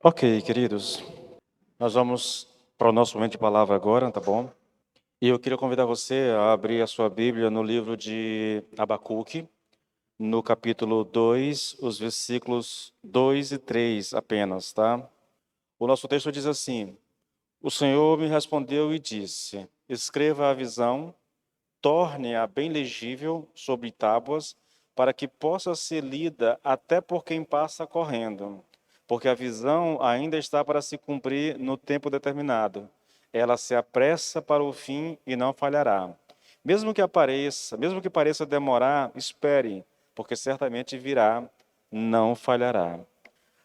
Ok, queridos, nós vamos para o nosso momento de palavra agora, tá bom? E eu queria convidar você a abrir a sua Bíblia no livro de Abacuque, no capítulo 2, os versículos 2 e 3 apenas, tá? O nosso texto diz assim: O Senhor me respondeu e disse: Escreva a visão, torne-a bem legível sobre tábuas, para que possa ser lida até por quem passa correndo. Porque a visão ainda está para se cumprir no tempo determinado. Ela se apressa para o fim e não falhará. Mesmo que pareça demorar, espere, porque certamente virá, não falhará.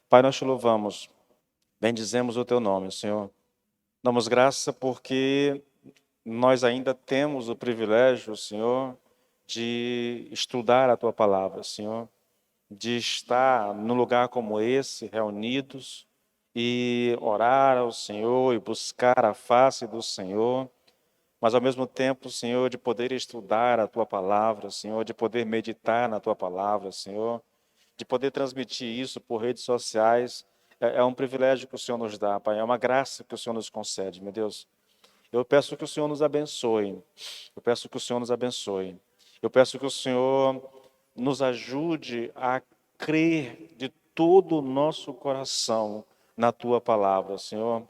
Pai, nós te louvamos, bendizemos o teu nome, Senhor. Damos graça porque nós ainda temos o privilégio, Senhor, de estudar a tua palavra, Senhor, de estar num lugar como esse, reunidos, e orar ao Senhor e buscar a face do Senhor, mas ao mesmo tempo, Senhor, de poder estudar a tua palavra, Senhor, de poder meditar na tua palavra, Senhor, de poder transmitir isso por redes sociais. É um privilégio que o Senhor nos dá, Pai, é uma graça que o Senhor nos concede, meu Deus. Eu peço que o Senhor nos abençoe. Eu peço que o Senhor nos abençoe. Eu peço que o Senhor nos ajude a crer de todo o nosso coração na tua palavra, Senhor.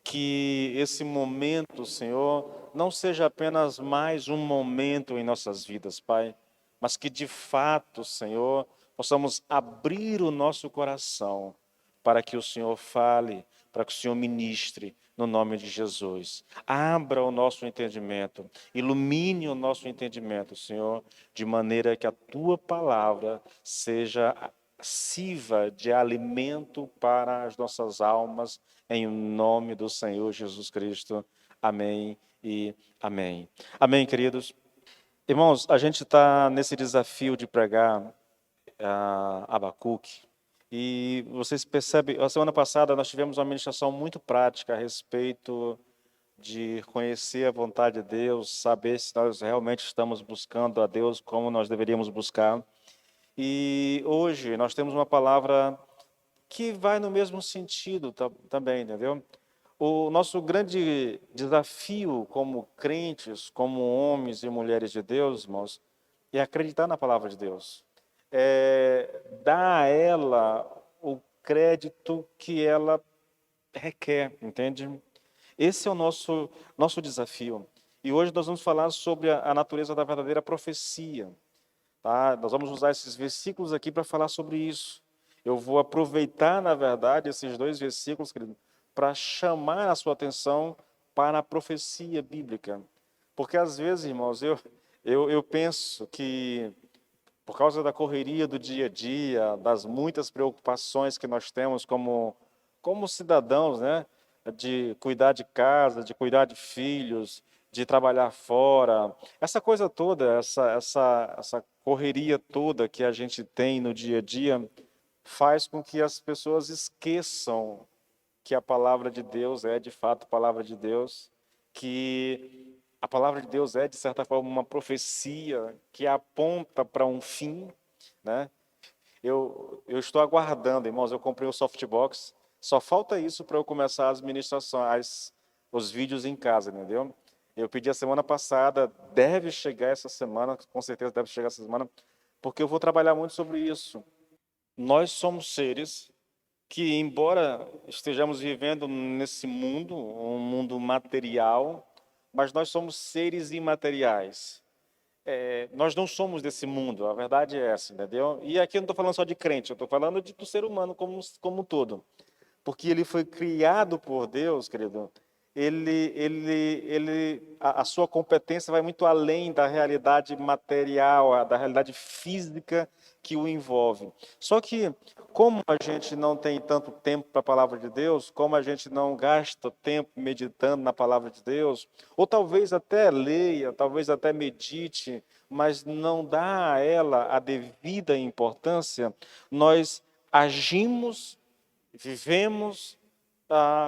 Que esse momento, Senhor, não seja apenas mais um momento em nossas vidas, Pai, mas que de fato, Senhor, possamos abrir o nosso coração para que o Senhor fale, para que o Senhor ministre, no nome de Jesus. Abra o nosso entendimento, ilumine o nosso entendimento, Senhor, de maneira que a tua palavra seja sirva de alimento para as nossas almas, em nome do Senhor Jesus Cristo. Amém e amém. Amém, queridos. Irmãos, a gente está nesse desafio de pregar Abacuque. E vocês percebem, a semana passada nós tivemos uma ministração muito prática a respeito de conhecer a vontade de Deus, saber se nós realmente estamos buscando a Deus como nós deveríamos buscar. E hoje nós temos uma palavra que vai no mesmo sentido também, entendeu? O nosso grande desafio como crentes, como homens e mulheres de Deus, irmãos, é acreditar na palavra de Deus. Dar a ela o crédito que ela requer, entende? Esse é o nosso desafio. E hoje nós vamos falar sobre a natureza da verdadeira profecia. Tá? Nós vamos usar esses versículos aqui para falar sobre isso. Eu vou aproveitar, na verdade, esses dois versículos, querido, para chamar a sua atenção para a profecia bíblica. Porque às vezes, irmãos, eu penso que por causa da correria do dia a dia, das muitas preocupações que nós temos como cidadãos, né? De cuidar de casa, de cuidar de filhos, de trabalhar fora, essa coisa toda, essa correria toda que a gente tem no dia a dia, faz com que as pessoas esqueçam que a palavra de Deus é de fato a palavra de Deus, que a palavra de Deus é, de certa forma, uma profecia que aponta para um fim, né? Eu estou aguardando, irmãos, eu comprei o softbox, só falta isso para eu começar as ministrações, os vídeos em casa, entendeu? Eu pedi a semana passada, deve chegar essa semana, com certeza deve chegar essa semana, porque eu vou trabalhar muito sobre isso. Nós somos seres que, embora estejamos vivendo nesse mundo, um mundo material, mas nós somos seres imateriais. Nós não somos desse mundo, a verdade é essa, entendeu? E aqui eu não estou falando só de crente, eu estou falando do ser humano como um todo. Porque ele foi criado por Deus, querido, a sua competência vai muito além da realidade material, da realidade física que o envolve. Só que, como a gente não tem tanto tempo para a palavra de Deus, como a gente não gasta tempo meditando na palavra de Deus, ou talvez até leia, talvez até medite, mas não dá a ela a devida importância, nós agimos, vivemos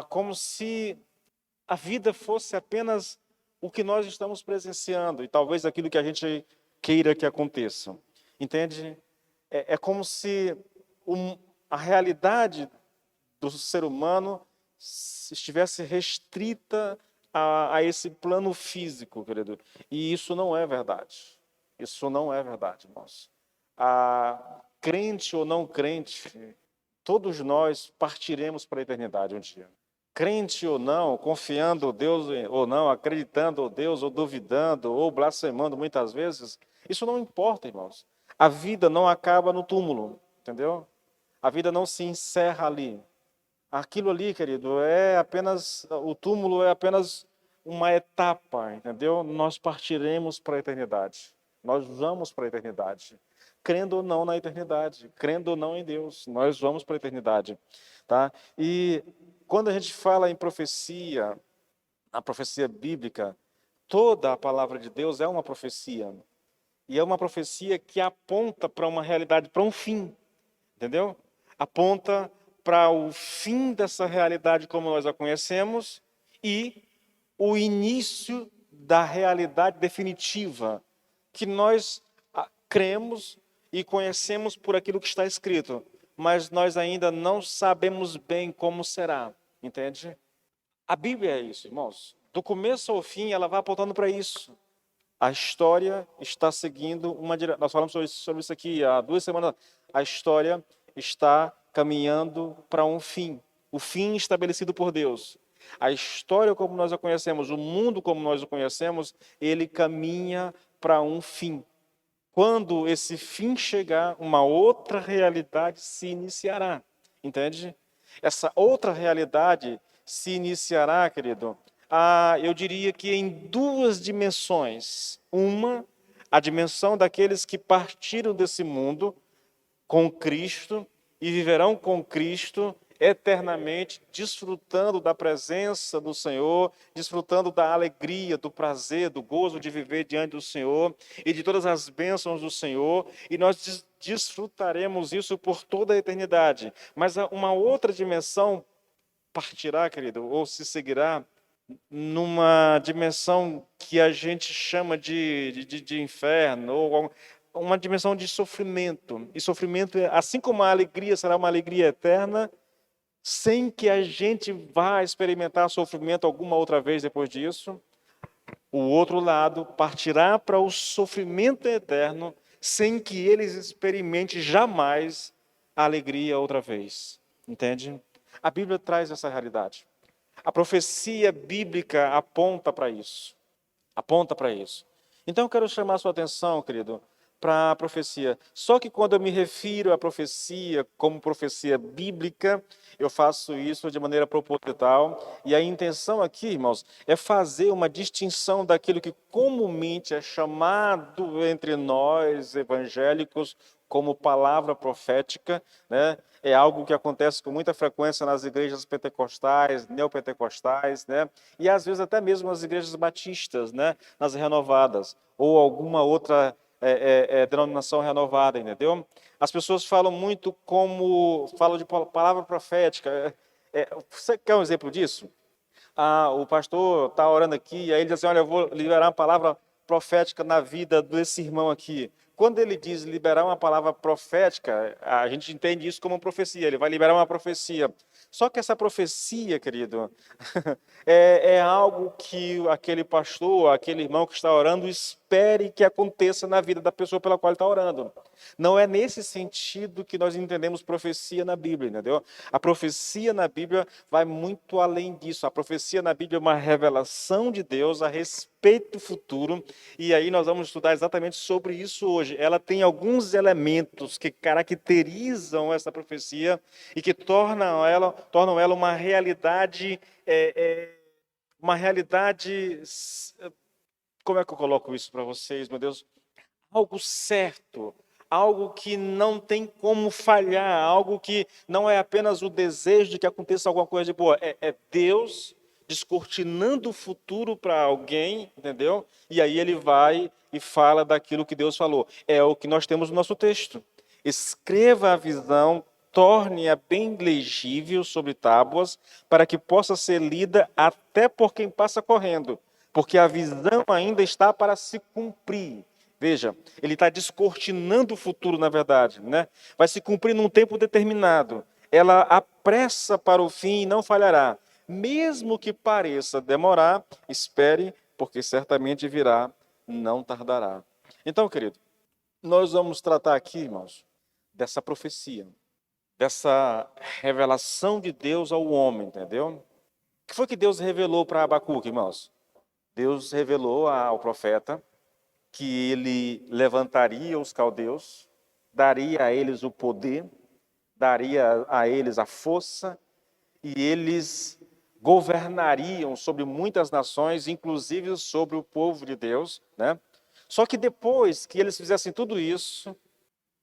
como se a vida fosse apenas o que nós estamos presenciando e talvez aquilo que a gente queira que aconteça. Entende? É como se a realidade do ser humano estivesse restrita a esse plano físico, querido. E isso não é verdade. Isso não é verdade, irmãos. Crente ou não crente, todos nós partiremos para a eternidade um dia. Crente ou não, confiando em Deus ou não, acreditando em Deus ou duvidando ou blasfemando muitas vezes, isso não importa, irmãos. A vida não acaba no túmulo, entendeu? A vida não se encerra ali. Aquilo ali, querido, o túmulo é apenas uma etapa, entendeu? Nós partiremos para a eternidade. Nós vamos para a eternidade. Crendo ou não na eternidade, crendo ou não em Deus, nós vamos para a eternidade, tá? E quando a gente fala em profecia, a profecia bíblica, toda a palavra de Deus é uma profecia. E é uma profecia que aponta para uma realidade, para um fim, entendeu? Aponta para o fim dessa realidade como nós a conhecemos e o início da realidade definitiva, que nós cremos e conhecemos por aquilo que está escrito, mas nós ainda não sabemos bem como será, entende? A Bíblia é isso, irmãos. Do começo ao fim, ela vai apontando para isso. A história está seguindo uma direção. Nós falamos sobre isso aqui há 2 semanas. A história está caminhando para um fim. O fim estabelecido por Deus. A história como nós a conhecemos, o mundo como nós o conhecemos, ele caminha para um fim. Quando esse fim chegar, uma outra realidade se iniciará. Entende? Essa outra realidade se iniciará, querido, eu diria que em 2 dimensões. Uma, a dimensão daqueles que partiram desse mundo com Cristo e viverão com Cristo eternamente, desfrutando da presença do Senhor, desfrutando da alegria, do prazer, do gozo de viver diante do Senhor e de todas as bênçãos do Senhor, e nós desfrutaremos isso por toda a eternidade. Mas uma outra dimensão partirá, querido, ou se seguirá numa dimensão que a gente chama de inferno, ou uma dimensão de sofrimento. E sofrimento, assim como a alegria será uma alegria eterna, sem que a gente vá experimentar sofrimento alguma outra vez depois disso, o outro lado partirá para o sofrimento eterno, sem que eles experimentem jamais a alegria outra vez. Entende? A Bíblia traz essa realidade. A profecia bíblica aponta para isso. Aponta para isso. Então eu quero chamar a sua atenção, querido, para a profecia. Só que quando eu me refiro à profecia como profecia bíblica, eu faço isso de maneira proposital. E a intenção aqui, irmãos, é fazer uma distinção daquilo que comumente é chamado entre nós evangélicos como palavra profética, né? É algo que acontece com muita frequência nas igrejas pentecostais, neopentecostais, né? E às vezes até mesmo nas igrejas batistas, né? Nas renovadas, ou alguma outra denominação renovada, entendeu? As pessoas falam muito falam de palavra profética. Você quer um exemplo disso? O pastor está orando aqui, e aí ele diz assim, olha, eu vou liberar uma palavra profética na vida desse irmão aqui. Quando ele diz liberar uma palavra profética, a gente entende isso como profecia, ele vai liberar uma profecia. Só que essa profecia, querido, é algo que aquele pastor, aquele irmão que está orando, espere que aconteça na vida da pessoa pela qual ele está orando. Não é nesse sentido que nós entendemos profecia na Bíblia, entendeu? A profecia na Bíblia vai muito além disso. A profecia na Bíblia é uma revelação de Deus a respeito do futuro, e aí nós vamos estudar exatamente sobre isso hoje. Ela tem alguns elementos que caracterizam essa profecia e que tornam ela uma realidade, como é que eu coloco isso para vocês, meu Deus? Algo certo, algo que não tem como falhar, algo que não é apenas o desejo de que aconteça alguma coisa de boa, é Deus descortinando o futuro para alguém, entendeu? E aí ele vai e fala daquilo que Deus falou. É o que nós temos no nosso texto. Escreva a visão, torne-a bem legível sobre tábuas, para que possa ser lida até por quem passa correndo, porque a visão ainda está para se cumprir. Veja, ele está descortinando o futuro, na verdade, né? Vai se cumprir num tempo determinado. ela apressa para o fim e não falhará. Mesmo que pareça demorar, espere, porque certamente virá, não tardará. Então, querido, nós vamos tratar aqui, irmãos, dessa profecia, dessa revelação de Deus ao homem, entendeu? O que foi que Deus revelou para Abacuque, irmãos? Deus revelou ao profeta que ele levantaria os caldeus, daria a eles o poder, daria a eles a força, e eles governariam sobre muitas nações, inclusive sobre o povo de Deus, né? Só que depois que eles fizessem tudo isso,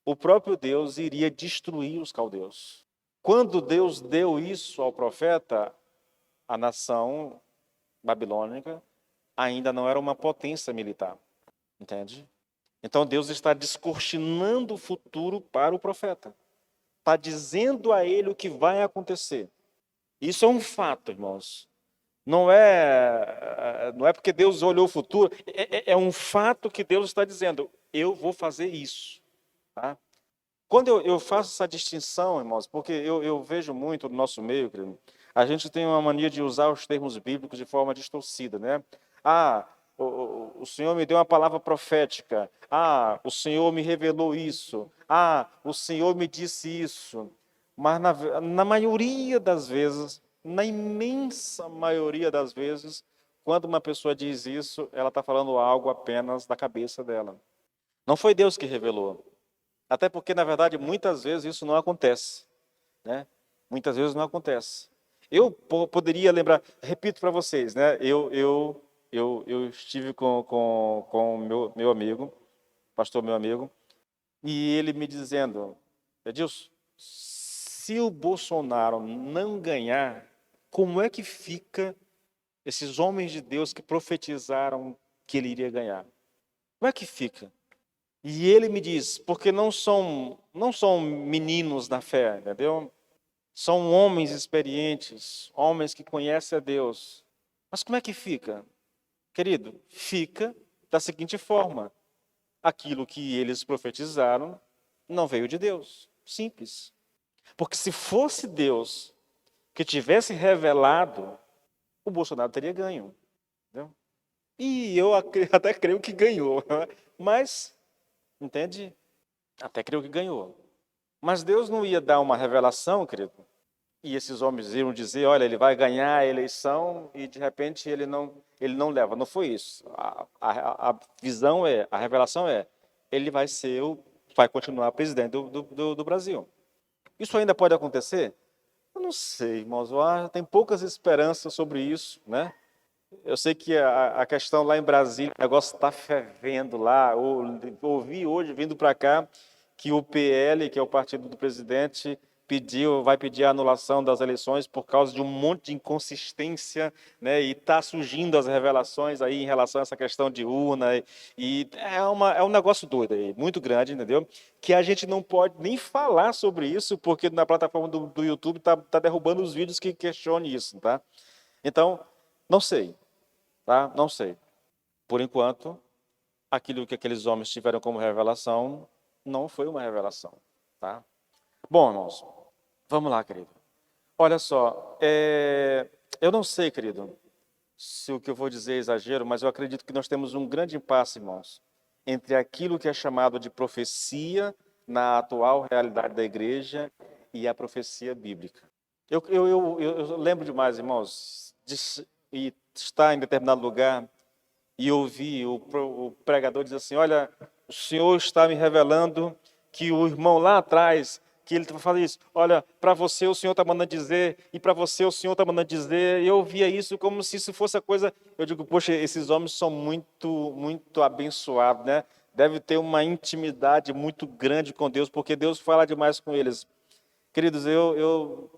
o próprio Deus iria destruir os caldeus. Quando Deus deu isso ao profeta, a nação babilônica ainda não era uma potência militar, entende? Então Deus está descortinando o futuro para o profeta. Está dizendo a ele o que vai acontecer. Isso é um fato, irmãos. Não é porque Deus olhou o futuro, é um fato que Deus está dizendo, eu vou fazer isso. Tá? Quando eu faço essa distinção, irmãos, porque eu vejo muito no nosso meio, querido, a gente tem uma mania de usar os termos bíblicos de forma distorcida, né? Ah, o Senhor me deu uma palavra profética. Ah, o Senhor me revelou isso. Ah, o Senhor me disse isso. Mas na maioria das vezes, na imensa maioria das vezes, quando uma pessoa diz isso, ela está falando algo apenas da cabeça dela. Não foi Deus que revelou. Até porque, na verdade, muitas vezes isso não acontece, né? Muitas vezes não acontece. Eu poderia lembrar, repito para vocês, né? Eu estive com meu amigo, pastor meu amigo, e ele me dizendo, Edilson, se o Bolsonaro não ganhar, como é que fica esses homens de Deus que profetizaram que ele iria ganhar? Como é que fica? E ele me diz, porque não são meninos na fé, entendeu? São homens experientes, homens que conhecem a Deus. Mas como é que fica? Querido, fica da seguinte forma: aquilo que eles profetizaram não veio de Deus. Simples. Porque se fosse Deus que tivesse revelado, o Bolsonaro teria ganho. Entendeu? E eu até creio que ganhou. Mas, entende? Até creio que ganhou. Mas Deus não ia dar uma revelação, querido, e esses homens iam dizer, olha, ele vai ganhar a eleição e de repente ele não leva. Não foi isso. A visão a revelação ele vai continuar presidente do Brasil. Isso ainda pode acontecer? Eu não sei, irmãos. Tem poucas esperanças sobre isso, né? Eu sei que a questão lá em Brasília, o negócio está fervendo lá. Ouvi hoje, vindo para cá, que o PL, que é o partido do presidente, vai pedir a anulação das eleições por causa de um monte de inconsistência, né? E está surgindo as revelações aí em relação a essa questão de urna. E é um negócio doido aí, muito grande, entendeu? Que a gente não pode nem falar sobre isso, porque na plataforma do YouTube tá derrubando os vídeos que questionam isso, tá? Então, não sei. Tá? Não sei. Por enquanto, aquilo que aqueles homens tiveram como revelação não foi uma revelação. Tá? Bom, irmãos, vamos lá, querido. Olha só, eu não sei, querido, se o que eu vou dizer é exagero, mas eu acredito que nós temos um grande impasse, irmãos, entre aquilo que é chamado de profecia na atual realidade da igreja e a profecia bíblica. Eu lembro demais, irmãos, de estar em determinado lugar e ouvir o pregador dizer assim, olha, o Senhor está me revelando que o irmão lá atrás, que ele fala isso, olha, para você o Senhor está mandando dizer, e para você o Senhor está mandando dizer, e eu ouvia isso como se isso fosse a coisa, eu digo, poxa, esses homens são muito, muito abençoados, né? Deve ter uma intimidade muito grande com Deus, porque Deus fala demais com eles. Queridos, eu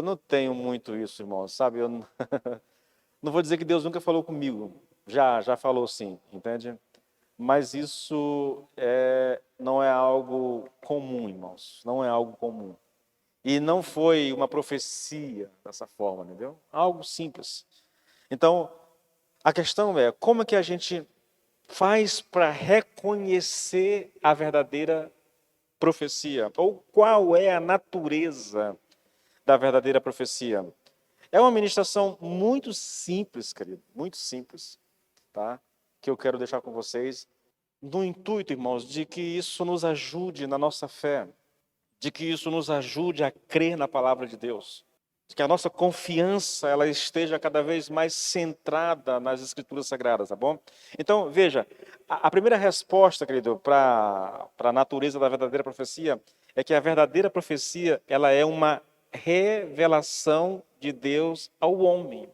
não tenho muito isso, irmãos, sabe? Eu não vou dizer que Deus nunca falou comigo, já falou sim, entende? Mas isso não é algo comum, irmãos, não é algo comum. E não foi uma profecia dessa forma, entendeu? Algo simples. Então, a questão é, como é que a gente faz para reconhecer a verdadeira profecia? Ou qual é a natureza da verdadeira profecia. É uma ministração muito simples, querido, muito simples, tá? Que eu quero deixar com vocês, no intuito, irmãos, de que isso nos ajude na nossa fé, de que isso nos ajude a crer na palavra de Deus, de que a nossa confiança ela esteja cada vez mais centrada nas Escrituras Sagradas, tá bom? Então, veja, a primeira resposta, querido, para a natureza da verdadeira profecia é que a verdadeira profecia ela é uma revelação de Deus ao homem.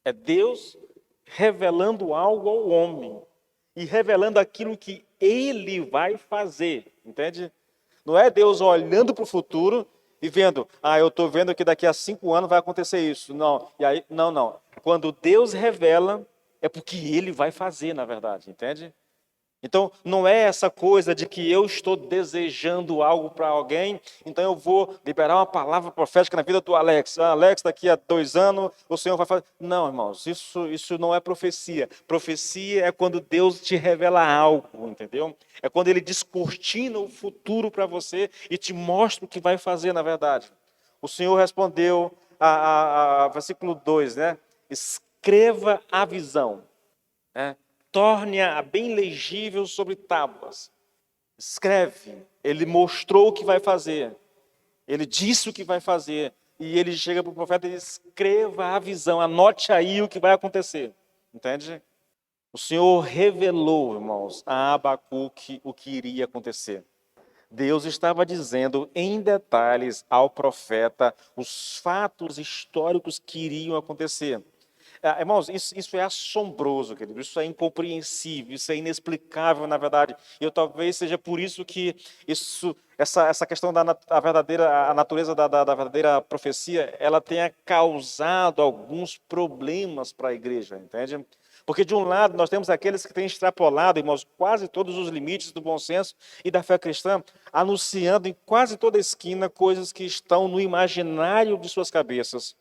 É Deus revelando algo ao homem e revelando aquilo que ele vai fazer, entende? Não é Deus olhando para o futuro e vendo, eu estou vendo que daqui a 5 anos vai acontecer isso. Não, e aí, não. Quando Deus revela, é porque ele vai fazer, na verdade, entende? Então, não é essa coisa de que eu estou desejando algo para alguém, então eu vou liberar uma palavra profética na vida do Alex. Alex, daqui a 2 anos, o Senhor vai fazer. Não, irmãos, isso não é profecia. Profecia é quando Deus te revela algo, entendeu? É quando Ele descortina o futuro para você e te mostra o que vai fazer, na verdade. O Senhor respondeu, versículo 2, né? Escreva a visão, né? Torne-a bem legível sobre tábuas. Escreve. Ele mostrou o que vai fazer. Ele disse o que vai fazer. E ele chega para o profeta e diz, escreva a visão, anote aí o que vai acontecer. Entende? O Senhor revelou, irmãos, a Abacuque o que iria acontecer. Deus estava dizendo em detalhes ao profeta os fatos históricos que iriam acontecer. Irmãos, isso é assombroso, querido. Isso é incompreensível, isso é inexplicável, na verdade. E talvez seja por isso que essa questão da a natureza da verdadeira profecia, ela tenha causado alguns problemas para a igreja, entende? Porque, de um lado, nós temos aqueles que têm extrapolado, irmãos, quase todos os limites do bom senso e da fé cristã, anunciando em quase toda esquina coisas que estão no imaginário de suas cabeças.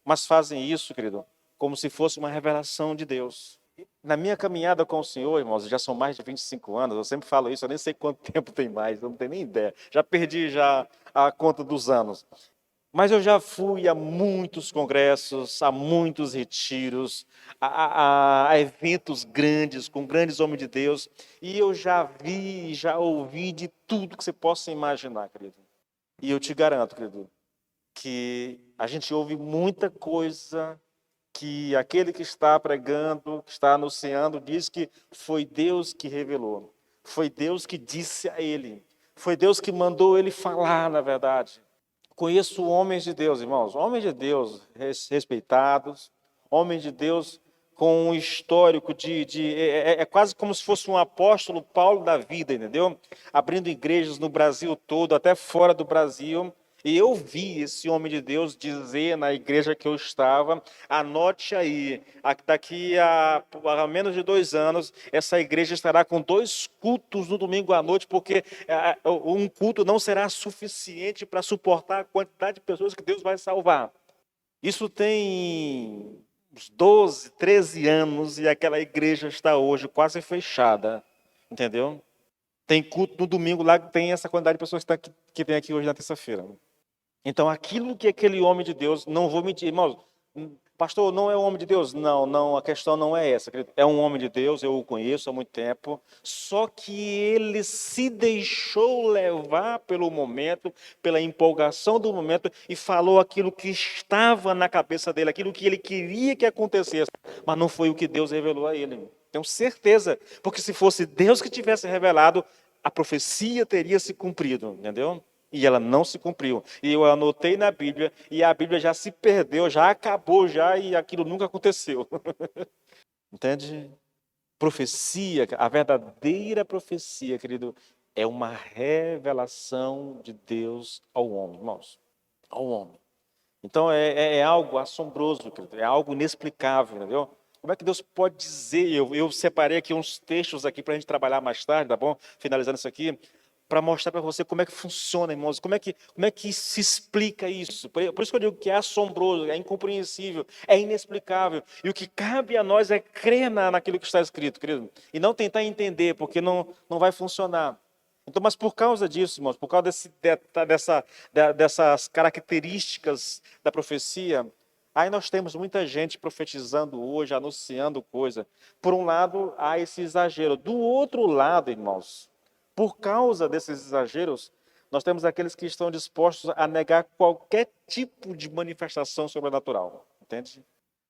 Mas fazem isso, querido, como se fosse uma revelação de Deus. Na minha caminhada com o Senhor, irmãos, já são mais de 25 anos, eu sempre falo isso, eu nem sei quanto tempo tem mais, eu não tenho nem ideia. Já perdi a conta dos anos. Mas eu já fui a muitos congressos, a muitos retiros, a eventos grandes, com grandes homens de Deus, e eu já vi, já ouvi de tudo que você possa imaginar, querido. E eu te garanto, querido, que a gente ouve muita coisa que aquele que está pregando, que está anunciando, diz que foi Deus que revelou. Foi Deus que disse a ele. Foi Deus que mandou ele falar, na verdade. Conheço homens de Deus, irmãos. Homens de Deus respeitados. Homens de Deus com um histórico é quase como se fosse um apóstolo Paulo da vida, entendeu? Abrindo igrejas no Brasil todo, até fora do Brasil. E eu vi esse homem de Deus dizer na igreja que eu estava, anote aí, daqui a menos de 2 anos, essa igreja estará com 2 cultos no domingo à noite, porque um culto não será suficiente para suportar a quantidade de pessoas que Deus vai salvar. Isso tem uns 12, 13 anos e aquela igreja está hoje quase fechada, entendeu? Tem culto no domingo lá que tem essa quantidade de pessoas que tem aqui hoje na terça-feira. Então, aquilo que aquele homem de Deus, não vou mentir, irmãos, pastor, não é um homem de Deus? Não, a questão não é essa. É um homem de Deus, eu o conheço há muito tempo, só que ele se deixou levar pelo momento, pela empolgação do momento, e falou aquilo que estava na cabeça dele, aquilo que ele queria que acontecesse, mas não foi o que Deus revelou a ele. Tenho certeza, porque se fosse Deus que tivesse revelado, a profecia teria se cumprido, entendeu? E ela não se cumpriu. E eu anotei na Bíblia, e a Bíblia já se perdeu, já acabou, e aquilo nunca aconteceu. Entende? Profecia, a verdadeira profecia, querido, é uma revelação de Deus ao homem, irmãos. Ao homem. Então é algo assombroso, querido, é algo inexplicável, entendeu? Como é que Deus pode dizer? Eu separei aqui uns textos aqui para a gente trabalhar mais tarde, tá bom? Finalizando isso aqui, para mostrar para você como é que funciona, irmãos, como é que se explica isso. Por isso que eu digo que é assombroso, é incompreensível, é inexplicável. E o que cabe a nós é crer naquilo que está escrito, querido, e não tentar entender, porque não vai funcionar. Então, mas por causa disso, irmãos, por causa dessas características da profecia, aí nós temos muita gente profetizando hoje, anunciando coisa. Por um lado, há esse exagero. Do outro lado, irmãos, por causa desses exageros, nós temos aqueles que estão dispostos a negar qualquer tipo de manifestação sobrenatural. Entende?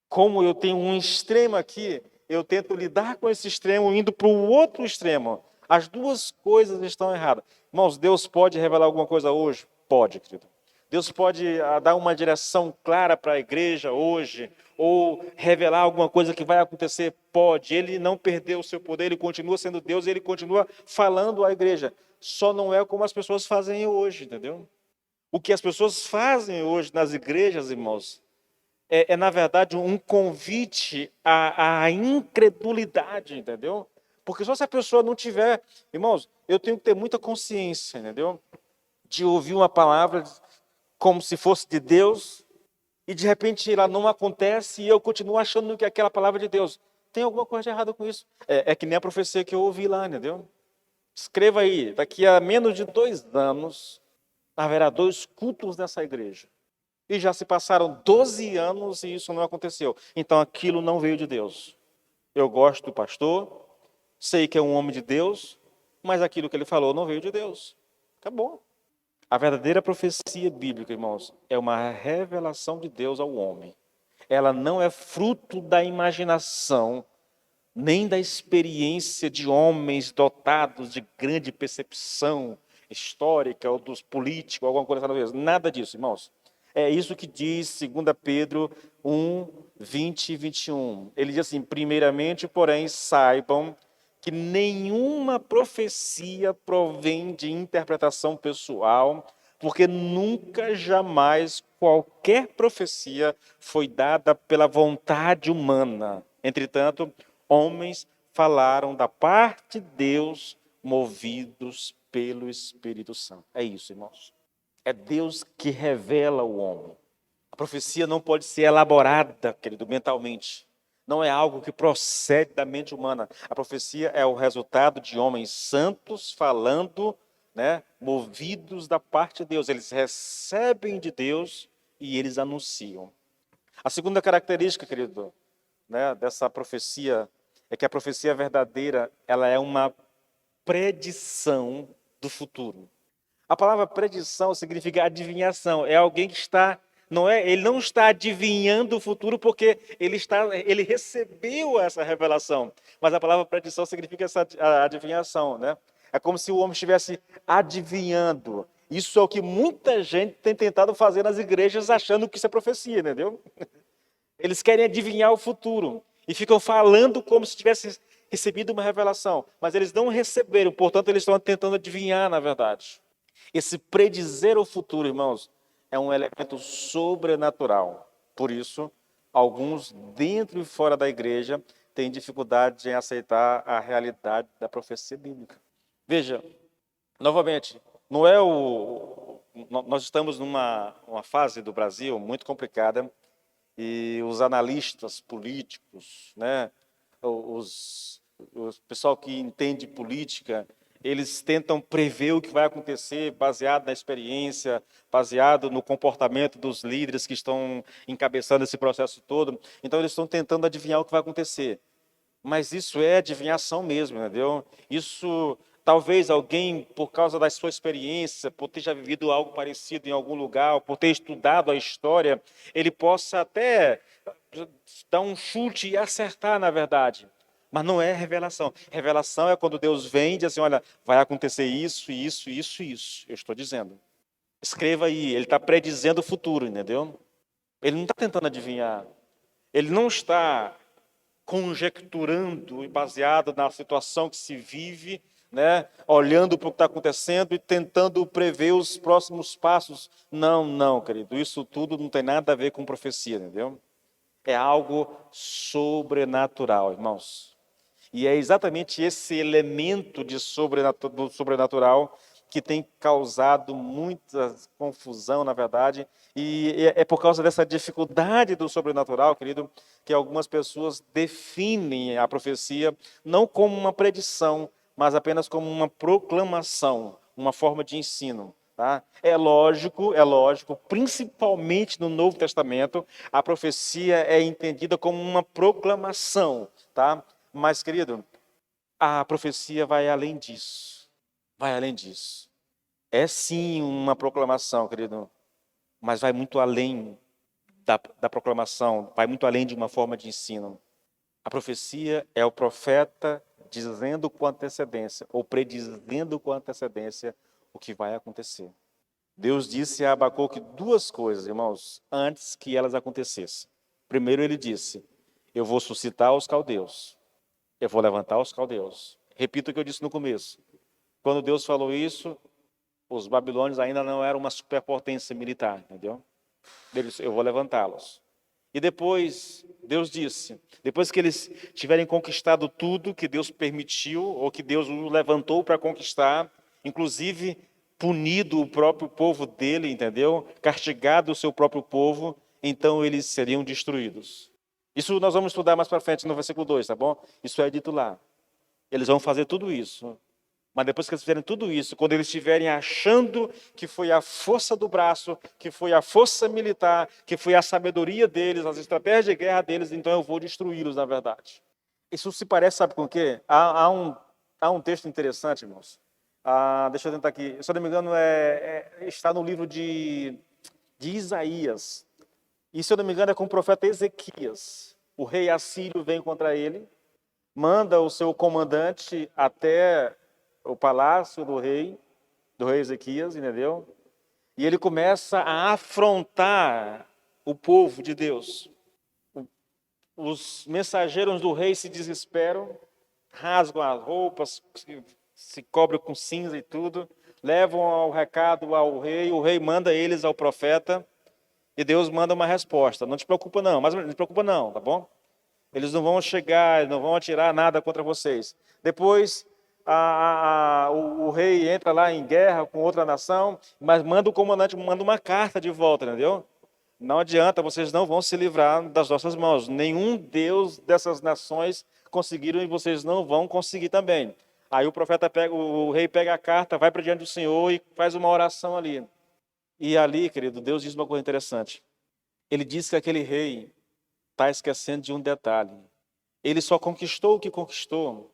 Como eu tenho um extremo aqui, eu tento lidar com esse extremo indo para o outro extremo. As duas coisas estão erradas. Irmãos, Deus pode revelar alguma coisa hoje? Pode, querido. Deus pode dar uma direção clara para a igreja hoje, ou revelar alguma coisa que vai acontecer? Pode. Ele não perdeu o seu poder, ele continua sendo Deus, ele continua falando à igreja. Só não é como as pessoas fazem hoje, entendeu? O que as pessoas fazem hoje nas igrejas, irmãos, na verdade, um convite à incredulidade, entendeu? Porque só se a pessoa não tiver... Irmãos, eu tenho que ter muita consciência, entendeu? De ouvir uma palavra como se fosse de Deus e, de repente, ela não acontece e eu continuo achando que é aquela palavra de Deus. Tem alguma coisa de errado com isso. É que nem a profecia que eu ouvi lá, entendeu? Escreva aí, daqui a menos de 2 anos, haverá 2 cultos nessa igreja. E já se passaram 12 anos e isso não aconteceu. Então aquilo não veio de Deus. Eu gosto do pastor, sei que é um homem de Deus, mas aquilo que ele falou não veio de Deus. Acabou. A verdadeira profecia bíblica, irmãos, é uma revelação de Deus ao homem. Ela não é fruto da imaginação, nem da experiência de homens dotados de grande percepção histórica ou dos políticos, alguma coisa assim. Nada disso, irmãos. É isso que diz 2 Pedro 1, 20 e 21. Ele diz assim: primeiramente, porém, saibam que nenhuma profecia provém de interpretação pessoal, porque nunca, jamais, qualquer profecia foi dada pela vontade humana. Entretanto, homens falaram da parte de Deus, movidos pelo Espírito Santo. É isso, irmãos. É Deus que revela o homem. A profecia não pode ser elaborada, querido, mentalmente. Não é algo que procede da mente humana. A profecia é o resultado de homens santos falando, né, movidos da parte de Deus. Eles recebem de Deus e eles anunciam. A segunda característica, querido, né, dessa profecia é que a profecia verdadeira, ela é uma predição do futuro. A palavra predição significa adivinhação. É alguém que está, ele não está adivinhando o futuro porque ele recebeu essa revelação. Mas a palavra predição significa essa adivinhação, né? É como se o homem estivesse adivinhando. Isso é o que muita gente tem tentado fazer nas igrejas, achando que isso é profecia, entendeu? Eles querem adivinhar o futuro e ficam falando como se tivessem recebido uma revelação, mas eles não receberam, portanto, eles estão tentando adivinhar, na verdade. Esse predizer o futuro, irmãos, é um elemento sobrenatural. Por isso, alguns dentro e fora da igreja têm dificuldade em aceitar a realidade da profecia bíblica. Veja, novamente, nós estamos numa fase do Brasil muito complicada e os analistas políticos, né, o pessoal que entende política, eles tentam prever o que vai acontecer baseado na experiência, baseado no comportamento dos líderes que estão encabeçando esse processo todo. Então, eles estão tentando adivinhar o que vai acontecer. Mas isso é adivinhação mesmo, entendeu? Isso, talvez alguém, por causa da sua experiência, por ter já vivido algo parecido em algum lugar, por ter estudado a história, ele possa até dar um chute e acertar, na verdade. Mas não é revelação. Revelação é quando Deus vem e diz assim, olha, vai acontecer isso, isso, isso, isso. Eu estou dizendo. Escreva aí, ele está predizendo o futuro, entendeu? Ele não está tentando adivinhar. Ele não está conjecturando e baseado na situação que se vive, né? Olhando para o que está acontecendo e tentando prever os próximos passos. Não, não, querido. Isso tudo não tem nada a ver com profecia, entendeu? É algo sobrenatural, irmãos. E é exatamente esse elemento do sobrenatural que tem causado muita confusão, na verdade, e é por causa dessa dificuldade do sobrenatural, querido, que algumas pessoas definem a profecia não como uma predição, mas apenas como uma proclamação, uma forma de ensino. Tá? É lógico, principalmente no Novo Testamento, a profecia é entendida como uma proclamação. Tá? Mas, querido, a profecia vai além disso. Vai além disso. É sim uma proclamação, querido, mas vai muito além da proclamação, vai muito além de uma forma de ensino. A profecia é o profeta dizendo com antecedência, ou predizendo com antecedência o que vai acontecer. Deus disse a Abacuque duas coisas, irmãos, antes que elas acontecessem. Primeiro ele disse, eu vou suscitar os caldeus, eu vou levantar os caldeus. Repito o que eu disse no começo. Quando Deus falou isso, os babilônios ainda não eram uma superpotência militar, entendeu? Ele disse, eu vou levantá-los. E depois, Deus disse, depois que eles tiverem conquistado tudo que Deus permitiu, ou que Deus o levantou para conquistar, inclusive punido o próprio povo dele, entendeu? Castigado o seu próprio povo, então eles seriam destruídos. Isso nós vamos estudar mais para frente no versículo 2, tá bom? Isso é dito lá. Eles vão fazer tudo isso. Mas depois que eles fizerem tudo isso, quando eles estiverem achando que foi a força do braço, que foi a força militar, que foi a sabedoria deles, as estratégias de guerra deles, então eu vou destruí-los, na verdade. Isso se parece, sabe com o quê? Há um texto interessante, irmãos. Deixa eu tentar aqui. Se eu não me engano, está no livro de Isaías. E se eu não me engano, é com o profeta Ezequias. O rei assírio vem contra ele, manda o seu comandante até o palácio do rei Ezequias, entendeu? E ele começa a afrontar o povo de Deus. Os mensageiros do rei se desesperam, rasgam as roupas, se cobrem com cinza e tudo, levam o recado ao rei, o rei manda eles ao profeta, e Deus manda uma resposta. Não te preocupa não, mas não te preocupa não, tá bom? Eles não vão chegar, não vão atirar nada contra vocês. Depois, o rei entra lá em guerra com outra nação, mas manda o comandante, manda uma carta de volta, entendeu? Não adianta, vocês não vão se livrar das nossas mãos. Nenhum Deus dessas nações conseguiram e vocês não vão conseguir também. Aí o profeta pega, o rei pega a carta, vai para diante do Senhor e faz uma oração ali. E ali, querido, Deus diz uma coisa interessante. Ele diz que aquele rei está esquecendo de um detalhe. Ele só conquistou o que conquistou.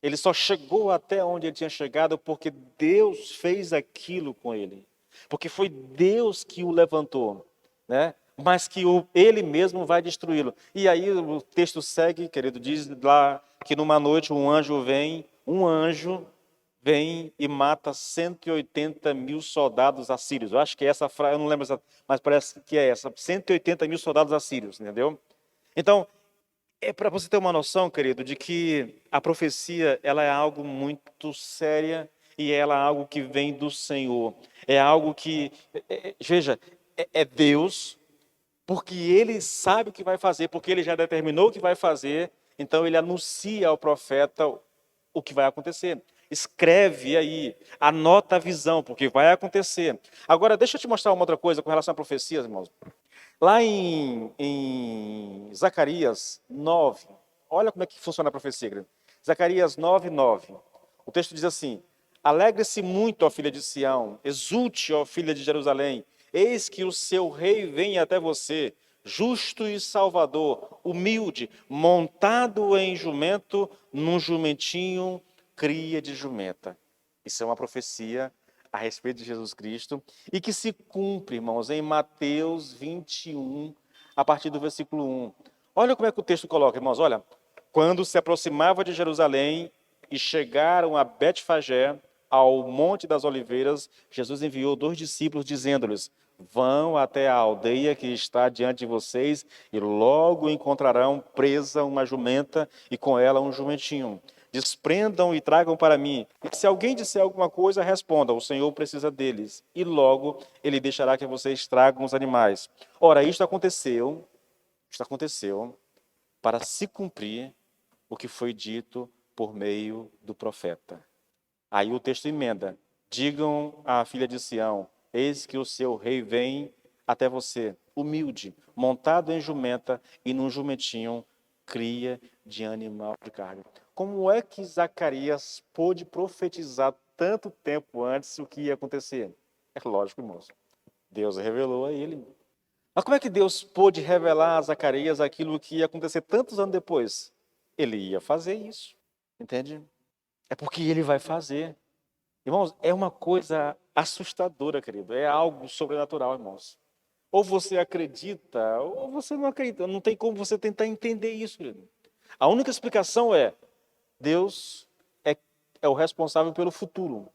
Ele só chegou até onde ele tinha chegado porque Deus fez aquilo com ele. Porque foi Deus que o levantou, né? Mas que ele mesmo vai destruí-lo. E aí o texto segue, querido, diz lá que numa noite um anjo vem e mata 180 mil soldados assírios. Eu acho que é essa frase, eu não lembro, mas parece que é essa, 180 mil soldados assírios, entendeu? Então, é para você ter uma noção, querido, de que a profecia ela é algo muito séria e ela é algo que vem do Senhor. É algo que, veja, é Deus, porque Ele sabe o que vai fazer, porque Ele já determinou o que vai fazer, então Ele anuncia ao profeta o que vai acontecer. Escreve aí, anota a visão, porque vai acontecer. Agora, deixa eu te mostrar uma outra coisa com relação a profecias, irmãos. Lá em Zacarias 9, olha como é que funciona a profecia, querido. Zacarias 9, 9. O texto diz assim: alegre-se muito, ó filha de Sião, exulte, ó filha de Jerusalém, eis que o seu rei vem até você, justo e salvador, humilde, montado em jumento, num jumentinho, cria de jumenta. Isso é uma profecia a respeito de Jesus Cristo, e que se cumpre, irmãos, em Mateus 21, a partir do versículo 1. Olha como é que o texto coloca, irmãos, olha. Quando se aproximava de Jerusalém e chegaram a Betfagé, ao Monte das Oliveiras, Jesus enviou 2 discípulos, dizendo-lhes, vão até a aldeia que está diante de vocês e logo encontrarão presa uma jumenta e com ela um jumentinho. Desprendam e tragam para mim. E se alguém disser alguma coisa, responda, o Senhor precisa deles. E logo ele deixará que vocês tragam os animais. Ora, isto aconteceu para se cumprir o que foi dito por meio do profeta. Aí o texto emenda, digam à filha de Sião, eis que o seu rei vem até você, humilde, montado em jumenta e num jumentinho, cria de animal de carne. Como é que Zacarias pôde profetizar tanto tempo antes o que ia acontecer? É lógico, irmãos. Deus revelou a ele. Mas como é que Deus pôde revelar a Zacarias aquilo que ia acontecer tantos anos depois? Ele ia fazer isso, entende? É porque ele vai fazer. Irmãos, é uma coisa assustadora, querido. É algo sobrenatural, irmãos. Ou você acredita, ou você não acredita. Não tem como você tentar entender isso, querido. A única explicação é: Deus é o responsável pelo futuro.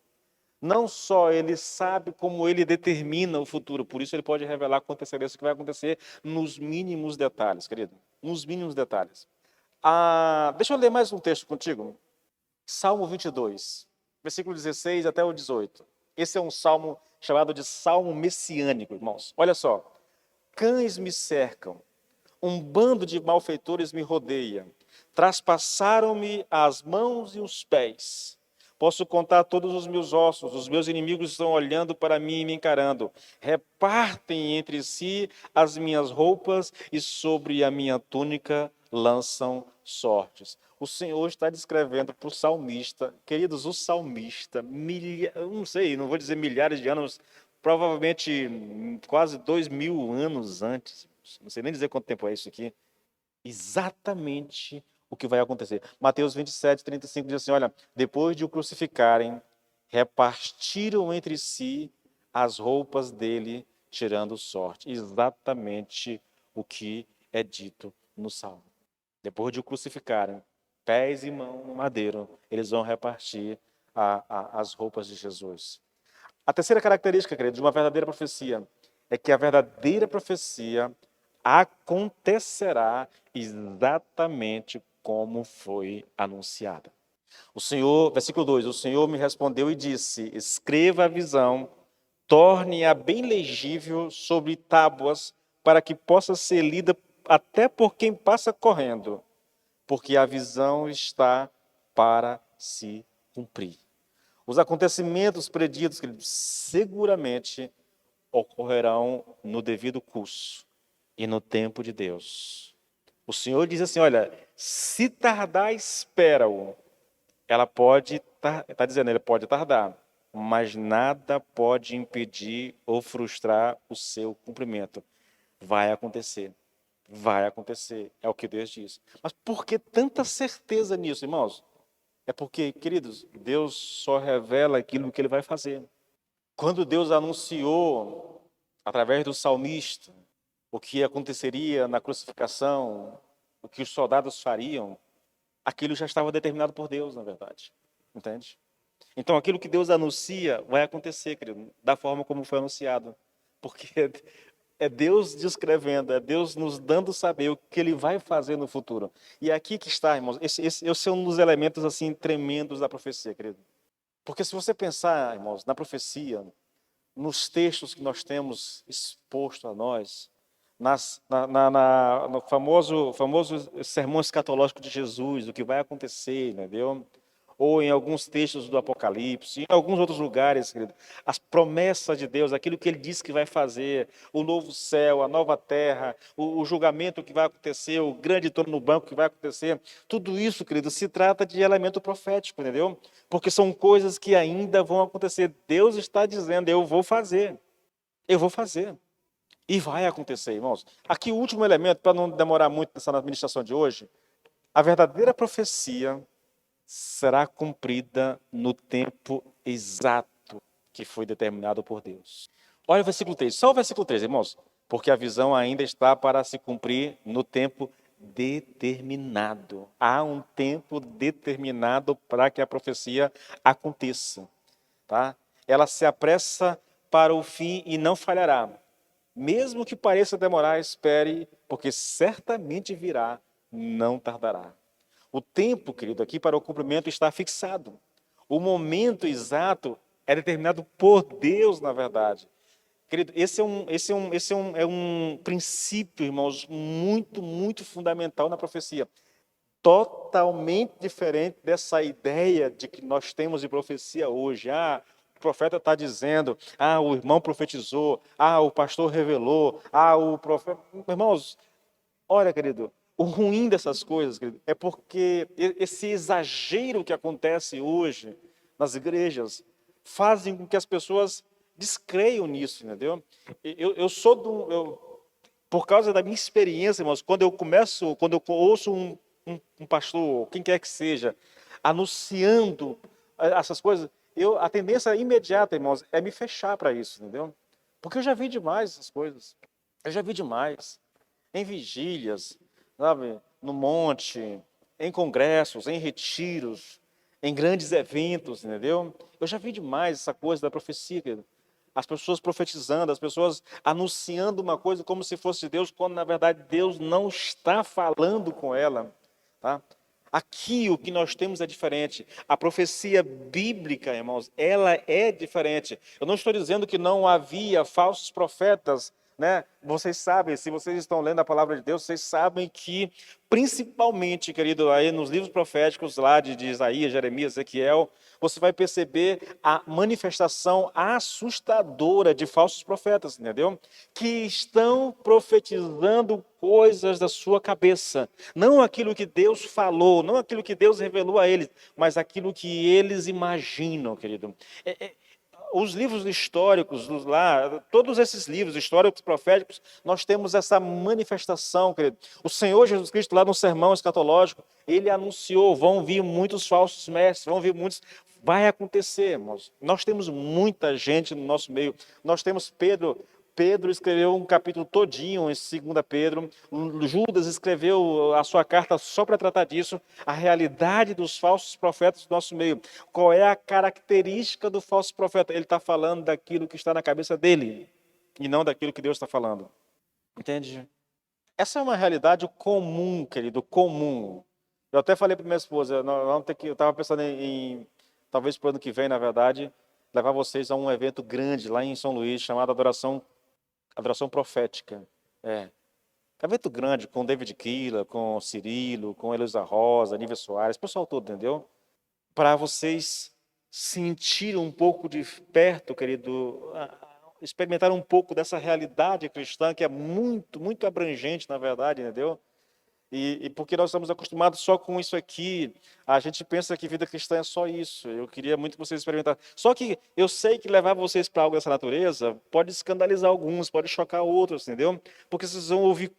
Não só ele sabe como ele determina o futuro, por isso ele pode revelar com antecedência o que vai acontecer nos mínimos detalhes, querido. Nos mínimos detalhes. Deixa eu ler mais um texto contigo. Salmo 22, versículo 16 até o 18. Esse é um salmo chamado de salmo messiânico, irmãos. Olha só. Cães me cercam, um bando de malfeitores me rodeia. Traspassaram-me as mãos e os pés. Posso contar todos os meus ossos, os meus inimigos estão olhando para mim e me encarando. Repartem entre si as minhas roupas e sobre a minha túnica lançam sortes. O Senhor está descrevendo para o salmista, queridos, o salmista, não sei, não vou dizer milhares de anos, provavelmente quase 2000 anos antes, não sei nem dizer quanto tempo é isso aqui, exatamente o que vai acontecer. Mateus 27, 35 diz assim, olha, depois de o crucificarem, repartiram entre si as roupas dele, tirando sorte. Exatamente o que é dito no Salmo. Depois de o crucificarem, pés e mãos no madeiro, eles vão repartir as roupas de Jesus. A terceira característica, querido, de uma verdadeira profecia é que a verdadeira profecia acontecerá exatamente como foi anunciada. O Senhor, versículo 2, o Senhor me respondeu e disse, escreva a visão, torne-a bem legível sobre tábuas, para que possa ser lida até por quem passa correndo, porque a visão está para se cumprir. Os acontecimentos preditos, queridos, seguramente ocorrerão no devido curso e no tempo de Deus. O Senhor diz assim, olha, se tardar, espera-o. Ela pode, está dizendo, ele pode tardar, mas nada pode impedir ou frustrar o seu cumprimento. Vai acontecer, é o que Deus diz. Mas por que tanta certeza nisso, irmãos? É porque, queridos, Deus só revela aquilo que ele vai fazer. Quando Deus anunciou, através do salmista, o que aconteceria na crucificação, o que os soldados fariam, aquilo já estava determinado por Deus, na verdade. Entende? Então, aquilo que Deus anuncia vai acontecer, querido, da forma como foi anunciado. Porque é Deus descrevendo, é Deus nos dando saber o que Ele vai fazer no futuro. E é aqui que está, irmãos, esse é um dos elementos assim tremendos da profecia, querido. Porque se você pensar, irmãos, na profecia, nos textos que nós temos exposto a nós, no famoso sermão escatológico de Jesus, o que vai acontecer, entendeu? Ou em alguns textos do Apocalipse, em alguns outros lugares, querido, as promessas de Deus, aquilo que Ele disse que vai fazer, o novo céu, a nova terra, o julgamento que vai acontecer, o grande trono no banco que vai acontecer, tudo isso, querido, se trata de elemento profético, entendeu? Porque são coisas que ainda vão acontecer. Deus está dizendo, eu vou fazer. E vai acontecer, irmãos. Aqui o último elemento, para não demorar muito nessa administração de hoje, a verdadeira profecia será cumprida no tempo exato que foi determinado por Deus. Olha o versículo 3, só o versículo 3, irmãos. Porque a visão ainda está para se cumprir no tempo determinado. Há um tempo determinado para que a profecia aconteça. Tá? Ela se apressa para o fim e não falhará. Mesmo que pareça demorar, espere, porque certamente virá, não tardará. O tempo, querido, aqui para o cumprimento está fixado. O momento exato é determinado por Deus, na verdade. Querido, é um princípio, irmãos, muito fundamental na profecia. Totalmente diferente dessa ideia de que nós temos de profecia hoje. O profeta está dizendo, o irmão profetizou, o pastor revelou, o profeta... Irmãos, olha, querido, o ruim dessas coisas, querido, é porque esse exagero que acontece hoje nas igrejas fazem com que as pessoas descreiam nisso, entendeu? Eu sou por causa da minha experiência, irmãos, quando eu ouço um pastor, quem quer que seja, anunciando essas coisas, a tendência imediata, irmãos, é me fechar para isso, entendeu? Porque eu já vi demais essas coisas. Eu já vi demais. Em vigílias, sabe, no monte, em congressos, em retiros, em grandes eventos, entendeu? Eu já vi demais essa coisa da profecia, querido. As pessoas profetizando, as pessoas anunciando uma coisa como se fosse Deus, quando na verdade Deus não está falando com ela, tá? Aqui o que nós temos é diferente. A profecia bíblica, irmãos, ela é diferente. Eu não estou dizendo que não havia falsos profetas, né? Vocês sabem, se vocês estão lendo a palavra de Deus, vocês sabem que, principalmente, querido, aí nos livros proféticos lá de Isaías, Jeremias, Ezequiel, você vai perceber a manifestação assustadora de falsos profetas, entendeu? Que estão profetizando coisas da sua cabeça. Não aquilo que Deus falou, não aquilo que Deus revelou a eles, mas aquilo que eles imaginam, querido. Os livros históricos, todos esses livros históricos, proféticos, nós temos essa manifestação, querido. O Senhor Jesus Cristo, lá no sermão escatológico, ele anunciou: vão vir muitos falsos mestres, vão vir muitos. Vai acontecer, irmãos. Nós temos muita gente no nosso meio. Nós temos Pedro. Pedro escreveu um capítulo todinho em 2 Pedro. Judas escreveu a sua carta só para tratar disso. A realidade dos falsos profetas do nosso meio. Qual é a característica do falso profeta? Ele está falando daquilo que está na cabeça dele e não daquilo que Deus está falando. Entende? Essa é uma realidade comum, querido, comum. Eu até falei para minha esposa, eu estava pensando talvez para o ano que vem, na verdade, levar vocês a um evento grande lá em São Luís, chamado Adoração Profética. Evento grande, com David Keeler, com Cirilo, com Elisa Rosa, Nívia Soares, pessoal todo, entendeu? Para vocês sentirem um pouco de perto, querido, experimentar um pouco dessa realidade cristã, que é muito, muito abrangente, na verdade, entendeu? E porque nós estamos acostumados só com isso aqui, a gente pensa que vida cristã é só isso. Eu queria muito que vocês experimentassem. Só que eu sei que levar vocês para algo dessa natureza pode escandalizar alguns, pode chocar outros, entendeu? Porque vocês vão ouvir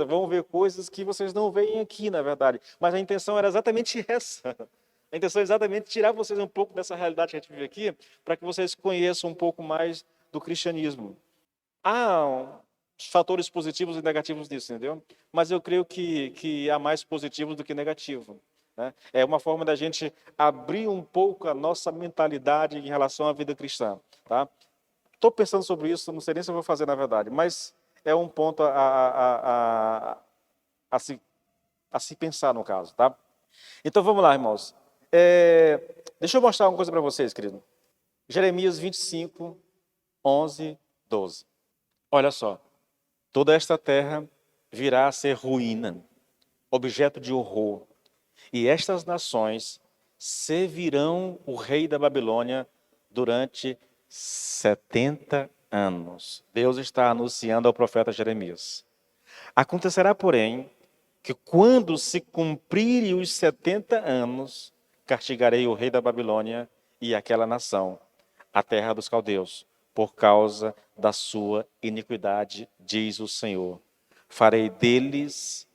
vão ver coisas que vocês não veem aqui, na verdade. Mas a intenção era exatamente essa. A intenção é exatamente tirar vocês um pouco dessa realidade que a gente vive aqui, para que vocês conheçam um pouco mais do cristianismo. Há fatores positivos e negativos nisso, entendeu? Mas eu creio que há mais positivos do que negativos, né? É uma forma da gente abrir um pouco a nossa mentalidade em relação à vida cristã, tá? Estou pensando sobre isso, não sei nem se eu vou fazer na verdade, mas é um ponto a se pensar no caso, tá? Então vamos lá, irmãos. Deixa eu mostrar uma coisa para vocês, querido. Jeremias 25, 11, 12. Olha só. Toda esta terra virá a ser ruína, objeto de horror. E estas nações servirão o rei da Babilônia durante 70 anos. Deus está anunciando ao profeta Jeremias. Acontecerá, porém, que quando se cumprirem os 70 anos, castigarei o rei da Babilônia e aquela nação, a terra dos caldeus, por causa da sua iniquidade, diz o Senhor. Farei deles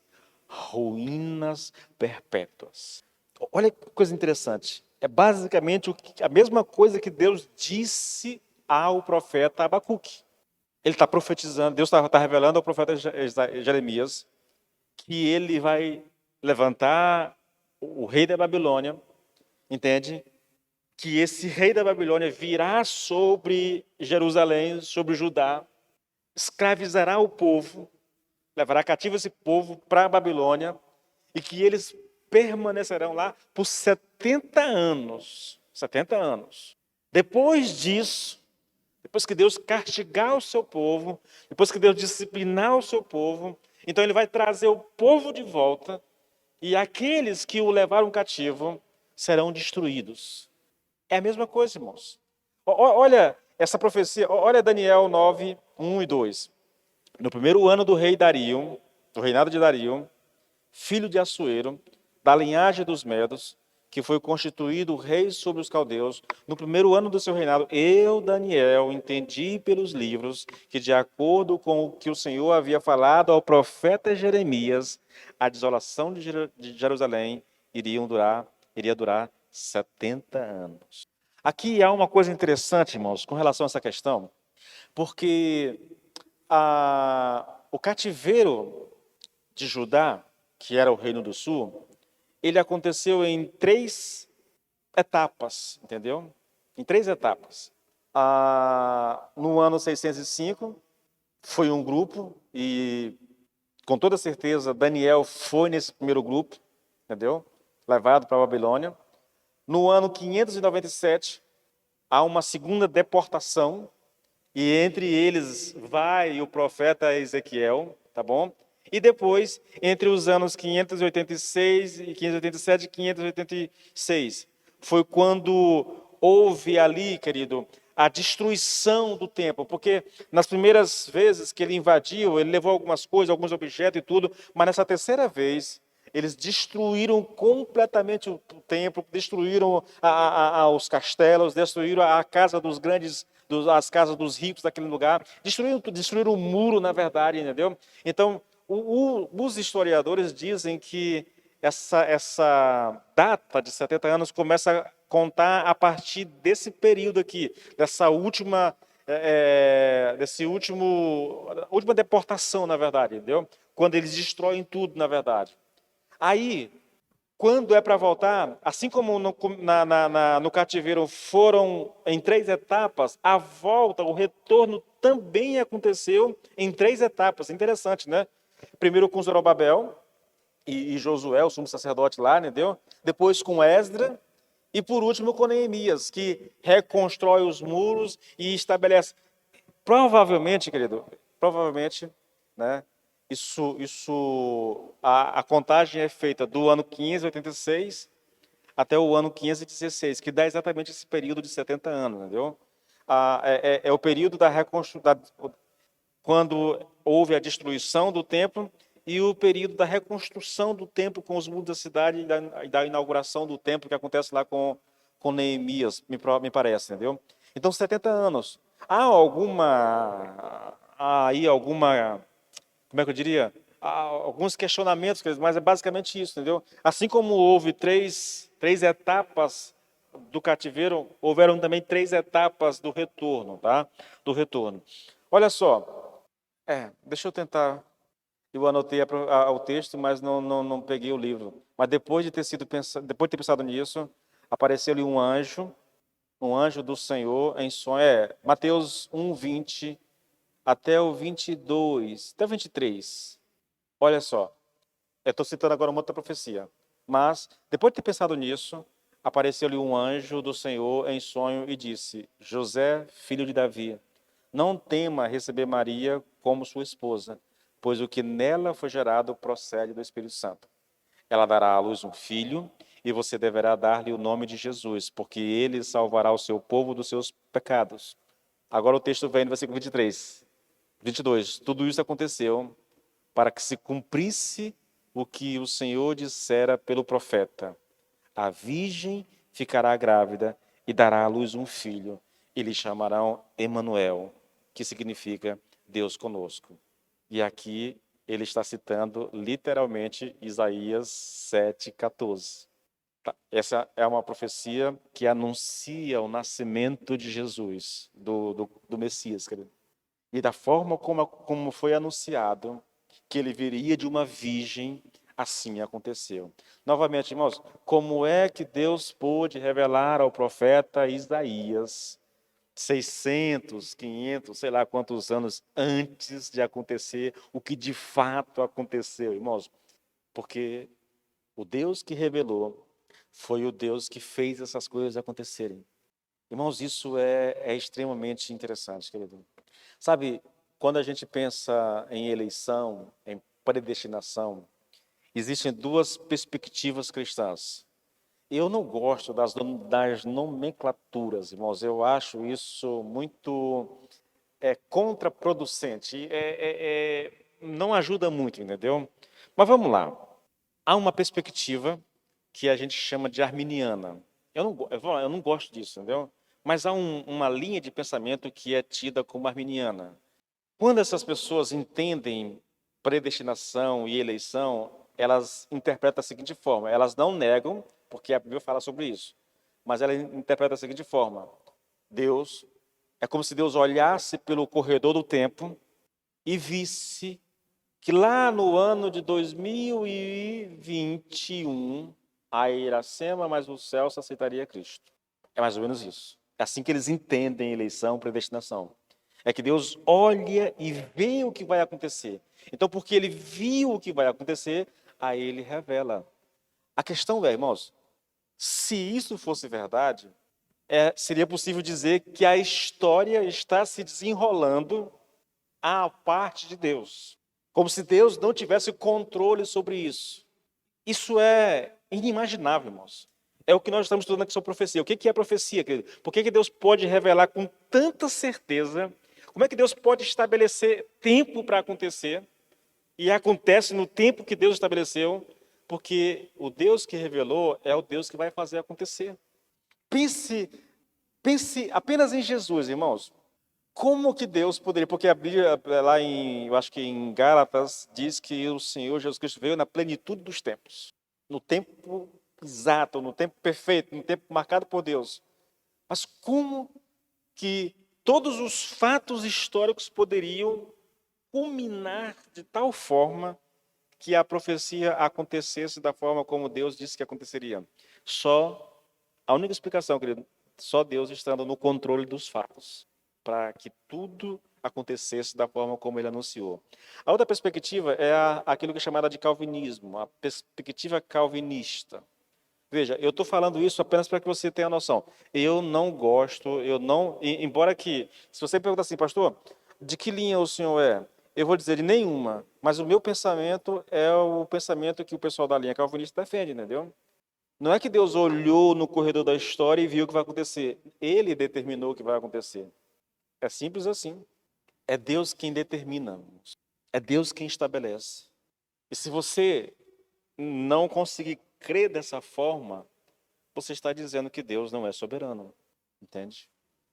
ruínas perpétuas. Olha que coisa interessante. É basicamente a mesma coisa que Deus disse ao profeta Abacuque. Ele está profetizando, Deus está revelando ao profeta Jeremias que ele vai levantar o rei da Babilônia, entende? Que esse rei da Babilônia virá sobre Jerusalém, sobre Judá, escravizará o povo, levará cativo esse povo para a Babilônia, e que eles permanecerão lá por 70 anos. 70 anos. Depois disso, depois que Deus castigar o seu povo, depois que Deus disciplinar o seu povo, então ele vai trazer o povo de volta, e aqueles que o levaram cativo serão destruídos. É a mesma coisa, irmãos. Olha essa profecia, olha Daniel 9, 1 e 2. No primeiro ano do rei Dario, do reinado de Dario, filho de Assuero, da linhagem dos Medos, que foi constituído rei sobre os caldeus, no primeiro ano do seu reinado, eu, Daniel, entendi pelos livros que, de acordo com o que o Senhor havia falado ao profeta Jeremias, a desolação de Jerusalém iria durar 70 anos. Aqui há uma coisa interessante, irmãos, com relação a essa questão, porque o cativeiro de Judá, que era o reino do sul, ele aconteceu em 3 etapas, entendeu? Em 3 etapas. No ano 605, foi um grupo, e com toda certeza Daniel foi nesse primeiro grupo, entendeu? Levado para a Babilônia. No ano 597, há uma segunda deportação, e entre eles vai o profeta Ezequiel, tá bom? E depois, entre os anos 586 e 587 e 586, foi quando houve ali, querido, a destruição do templo, porque nas primeiras vezes que ele invadiu, ele levou algumas coisas, alguns objetos e tudo, mas nessa terceira vez, eles destruíram completamente o templo, destruíram os castelos, destruíram a casa dos grandes, as casas dos ricos daquele lugar, destruíram o muro, na verdade, entendeu? Então, os historiadores dizem que essa data de 70 anos começa a contar a partir desse período aqui, última deportação, na verdade, entendeu? Quando eles destroem tudo, na verdade. Aí, quando é para voltar, assim como no cativeiro foram em 3 etapas, a volta, o retorno também aconteceu em 3 etapas. Interessante, né? Primeiro com Zorobabel e Josué, o sumo sacerdote lá, entendeu? Depois com Esdra e por último com Neemias, que reconstrói os muros e estabelece. Provavelmente, querido, né? A contagem é feita do ano 586 até o ano 516, que dá exatamente esse período de 70 anos, entendeu? É o período da reconstrução, quando houve a destruição do templo, e o período da reconstrução do templo com os muros da cidade e da inauguração do templo, que acontece lá com Neemias, me parece, entendeu? Então, 70 anos. Há alguma, como é que eu diria? Há alguns questionamentos, mas é basicamente isso, entendeu? Assim como houve três etapas do cativeiro, houveram também 3 etapas do retorno, tá? Do retorno. Olha só, deixa eu tentar. Eu anotei o texto, mas não peguei o livro. Mas depois de ter pensado nisso, apareceu-lhe um anjo do Senhor em sonho. Mateus 1, 20 até o 22, até o 23. Olha só, eu estou citando agora uma outra profecia. Mas, depois de ter pensado nisso, apareceu-lhe um anjo do Senhor em sonho e disse: José, filho de Davi, não tema receber Maria como sua esposa, pois o que nela foi gerado procede do Espírito Santo. Ela dará à luz um filho, e você deverá dar-lhe o nome de Jesus, porque ele salvará o seu povo dos seus pecados. Agora o texto vem no versículo 23, 22. Tudo isso aconteceu para que se cumprisse o que o Senhor dissera pelo profeta. A virgem ficará grávida e dará à luz um filho, e lhe chamarão Emanuel, que significa Deus conosco. E aqui ele está citando literalmente Isaías 7,14. Essa é uma profecia que anuncia o nascimento de Jesus, do Messias, querido. E da forma como foi anunciado, que ele viria de uma virgem, assim aconteceu. Novamente, irmãos, como é que Deus pôde revelar ao profeta Isaías 600, 500, sei lá quantos anos antes de acontecer o que de fato aconteceu, irmãos? Porque o Deus que revelou foi o Deus que fez essas coisas acontecerem. Irmãos, isso é extremamente interessante, querido. Sabe, quando a gente pensa em eleição, em predestinação, existem 2 perspectivas cristãs. Eu não gosto das nomenclaturas, irmãos. Eu acho isso muito contraproducente. Não ajuda muito, entendeu? Mas vamos lá. Há uma perspectiva que a gente chama de arminiana. Eu não gosto disso, entendeu? Mas há uma linha de pensamento que é tida como arminiana. Quando essas pessoas entendem predestinação e eleição, elas interpretam da seguinte forma: elas não negam, porque a Bíblia fala sobre isso, mas ela interpreta da seguinte forma: Deus, é como se Deus olhasse pelo corredor do tempo e visse que lá no ano de 2021, a Iracema mais o Celso aceitaria Cristo. É mais ou menos isso. É assim que eles entendem eleição, predestinação. É que Deus olha e vê o que vai acontecer. Então, porque ele viu o que vai acontecer, aí ele revela. A questão é, irmãos, se isso fosse verdade, seria possível dizer que a história está se desenrolando à parte de Deus. Como se Deus não tivesse controle sobre isso. Isso é inimaginável, irmãos. É o que nós estamos estudando aqui sobre profecia. O que é profecia, querido? Por que Deus pode revelar com tanta certeza? Como é que Deus pode estabelecer tempo para acontecer? E acontece no tempo que Deus estabeleceu? Porque o Deus que revelou é o Deus que vai fazer acontecer. Pense apenas em Jesus, irmãos. Como que Deus poderia? Porque a Bíblia, lá eu acho que em Gálatas, diz que o Senhor Jesus Cristo veio na plenitude dos tempos. No tempo exato, no tempo perfeito, no tempo marcado por Deus. Mas como que todos os fatos históricos poderiam culminar de tal forma que a profecia acontecesse da forma como Deus disse que aconteceria? A única explicação, querido, só Deus estando no controle dos fatos, para que tudo acontecesse da forma como ele anunciou. A outra perspectiva é aquilo que é chamada de calvinismo, a perspectiva calvinista. Veja, eu estou falando isso apenas para que você tenha noção. Eu não gosto, embora que, se você pergunta assim, pastor, de que linha o senhor é? Eu vou dizer de nenhuma, mas o meu pensamento é o pensamento que o pessoal da linha calvinista defende, entendeu? Não é que Deus olhou no corredor da história e viu o que vai acontecer. Ele determinou o que vai acontecer. É simples assim. É Deus quem determina. É Deus quem estabelece. E se você não conseguir crer dessa forma, você está dizendo que Deus não é soberano. Entende?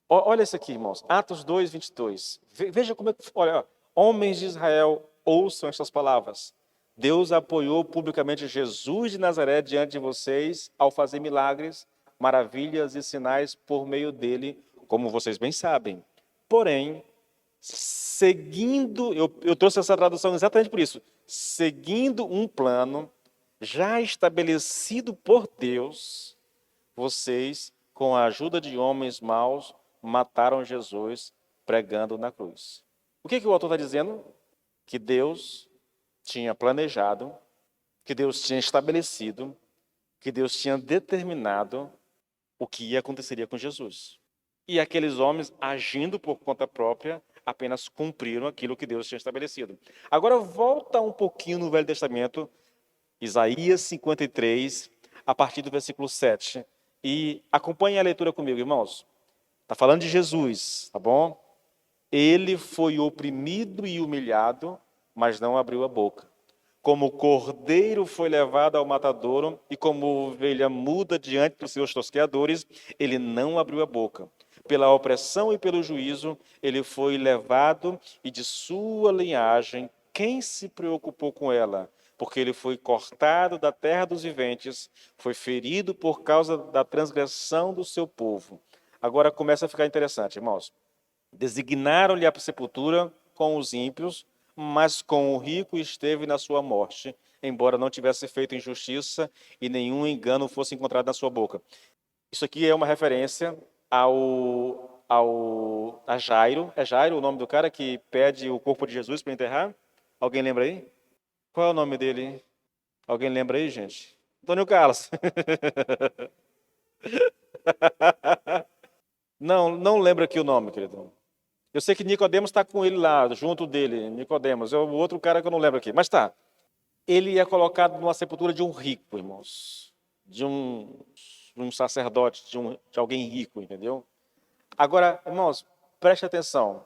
Olha isso aqui, irmãos. Atos 2, 22. Veja como é que... Olha, homens de Israel, ouçam estas palavras. Deus apoiou publicamente Jesus de Nazaré diante de vocês ao fazer milagres, maravilhas e sinais por meio dele, como vocês bem sabem. Porém, eu trouxe essa tradução exatamente por isso, seguindo um plano já estabelecido por Deus, vocês, com a ajuda de homens maus, mataram Jesus pregando na cruz. O que o autor está dizendo? Que Deus tinha planejado, que Deus tinha estabelecido, que Deus tinha determinado o que aconteceria com Jesus. E aqueles homens, agindo por conta própria, apenas cumpriram aquilo que Deus tinha estabelecido. Agora volta um pouquinho no Velho Testamento, Isaías 53, a partir do versículo 7. E acompanhe a leitura comigo, irmãos. Está falando de Jesus, tá bom? Ele foi oprimido e humilhado, mas não abriu a boca. Como o cordeiro foi levado ao matadouro e como ovelha muda diante dos seus tosqueadores, ele não abriu a boca. Pela opressão e pelo juízo, ele foi levado e de sua linhagem, quem se preocupou com ela? Porque ele foi cortado da terra dos viventes, foi ferido por causa da transgressão do seu povo. Agora começa a ficar interessante, irmãos. Designaram-lhe a sepultura com os ímpios, mas com o rico esteve na sua morte, embora não tivesse feito injustiça e nenhum engano fosse encontrado na sua boca. Isso aqui é uma referência a Jairo. É Jairo o nome do cara que pede o corpo de Jesus para enterrar? Alguém lembra aí? Qual é o nome dele? Alguém lembra aí, gente? Antônio Carlos. Não lembra aqui o nome, querido. Eu sei que Nicodemos está com ele lá, junto dele, Nicodemos. É o outro cara que eu não lembro aqui. Mas tá. Ele é colocado numa sepultura de um rico, irmãos. De um sacerdote, de alguém rico, entendeu? Agora, irmãos, preste atenção.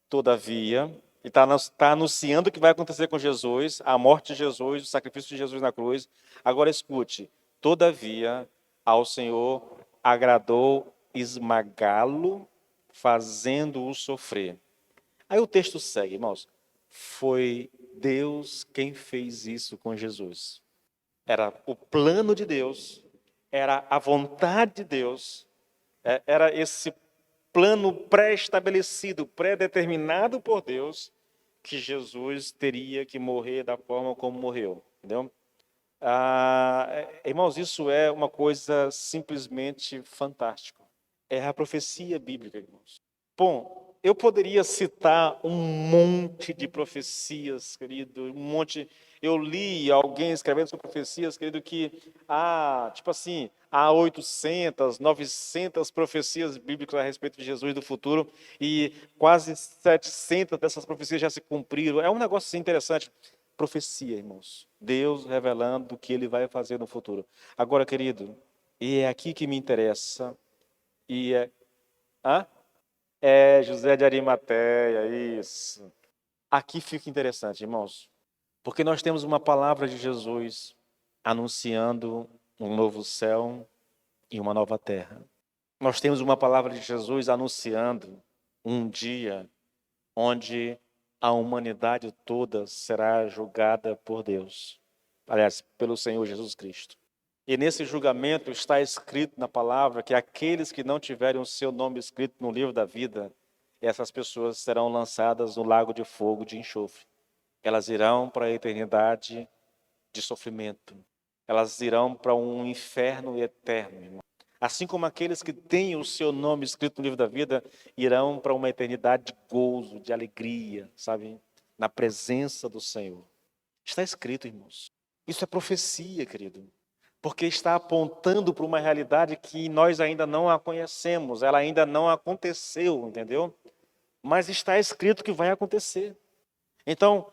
Todavia, Ele está anunciando o que vai acontecer com Jesus, a morte de Jesus, o sacrifício de Jesus na cruz. Agora escute: todavia, ao Senhor agradou esmagá-lo, fazendo-o sofrer. Aí o texto segue, irmãos. Foi Deus quem fez isso com Jesus. Era o plano de Deus, era a vontade de Deus, era esse plano pré-estabelecido, pré-determinado por Deus, que Jesus teria que morrer da forma como morreu, entendeu? Irmãos, isso é uma coisa simplesmente fantástica. É a profecia bíblica, irmãos. Bom, eu poderia citar um monte de profecias, querido, um monte. Eu li alguém escrevendo sobre profecias, querido, que tipo assim, há 800, 900 profecias bíblicas a respeito de Jesus do futuro e quase 700 dessas profecias já se cumpriram. É um negócio assim, interessante. Profecia, irmãos. Deus revelando o que ele vai fazer no futuro. Agora, querido, e é aqui que me interessa, e é. Hã? É, José de Arimateia, isso. Aqui fica interessante, irmãos, porque nós temos uma palavra de Jesus anunciando um novo céu e uma nova terra. Nós temos uma palavra de Jesus anunciando um dia onde a humanidade toda será julgada por Deus. Aliás, pelo Senhor Jesus Cristo. E nesse julgamento está escrito na palavra que aqueles que não tiverem o seu nome escrito no livro da vida, essas pessoas serão lançadas no lago de fogo de enxofre. Elas irão para a eternidade de sofrimento. Elas irão para um inferno eterno, irmão. Assim como aqueles que têm o seu nome escrito no livro da vida, irão para uma eternidade de gozo, de alegria, sabe? Na presença do Senhor. Está escrito, irmãos. Isso é profecia, querido. Porque está apontando para uma realidade que nós ainda não a conhecemos, ela ainda não aconteceu, entendeu? Mas está escrito que vai acontecer. Então,